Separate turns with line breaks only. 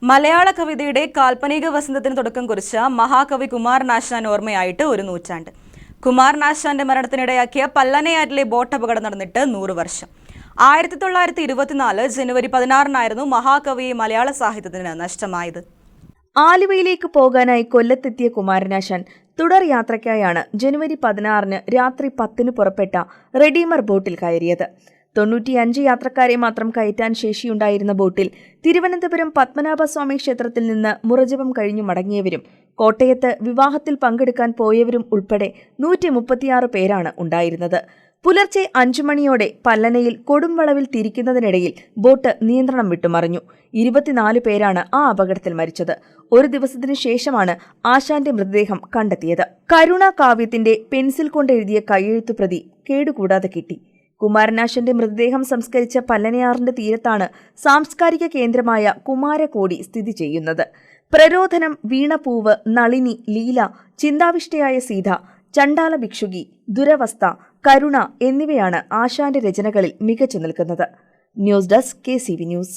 മലയാള കവിതയുടെ കാൽപ്പനിക വസന്തത്തിന് തുടക്കം കുറിച്ച മഹാകവി കുമാരനാശാൻ ഓർമ്മയായിട്ട് ഒരു നൂറ്റാണ്ട്. കുമാരനാശാന്റെ മരണത്തിനിടയാക്കിയ പല്ലനയാറ്റിലെ ബോട്ട് അപകടം നടന്നിട്ട് 100 വർഷം. 1924 ജനുവരി 16 മഹാകവിയെ മലയാള സാഹിത്യത്തിന് നഷ്ടമായത്.
ആലുവയിലേക്ക് പോകാനായി കൊല്ലത്തെത്തിയ കുമാരനാശാൻ തുടർ യാത്രയ്ക്കായാണ് ജനുവരി 16 രാത്രി 10 പുറപ്പെട്ട റെഡീമർ ബോട്ടിൽ കയറിയത്. 95 യാത്രക്കാരെ മാത്രം കയറ്റാൻ ശേഷിയുണ്ടായിരുന്ന ബോട്ടിൽ തിരുവനന്തപുരം പത്മനാഭസ്വാമി ക്ഷേത്രത്തിൽ നിന്ന് മുറജപം കഴിഞ്ഞു മടങ്ങിയവരും കോട്ടയത്ത് വിവാഹത്തിൽ പങ്കെടുക്കാൻ പോയവരും ഉൾപ്പെടെ 136 പേരാണ് ഉണ്ടായിരുന്നത്. പുലർച്ചെ 5 മണിയോടെ പല്ലനയിൽ കൊടുംവളവിൽ തിരിക്കുന്നതിനിടയിൽ ബോട്ട് നിയന്ത്രണം വിട്ടുമറിഞ്ഞു. 24 പേരാണ് ആ അപകടത്തിൽ മരിച്ചത്. ഒരു ദിവസത്തിനു ശേഷമാണ് ആശാന്റെ മൃതദേഹം കണ്ടെത്തിയത്. കരുണ കാവ്യത്തിന്റെ പെൻസിൽ കൊണ്ടെഴുതിയ കയ്യെഴുത്തുപ്രതി കേടുകൂടാതെ കിട്ടി. കുമാരനാശന്റെ മൃതദേഹം സംസ്കരിച്ച പല്ലനയാറിന്റെ തീരത്താണ് സാംസ്കാരിക കേന്ദ്രമായ കുമാരകോടി സ്ഥിതി ചെയ്യുന്നത്. പ്രരോധനം, വീണപൂവ്, നളിനി, ലീല, ചിന്താവിഷ്ടയായ സീത, ചണ്ടാല ഭിക്ഷുകി, ദുരവസ്ഥ, കരുണ എന്നിവയാണ് ആശാന്റെ രചനകളിൽ മികച്ചു നിൽക്കുന്നത്. News desk KCV news.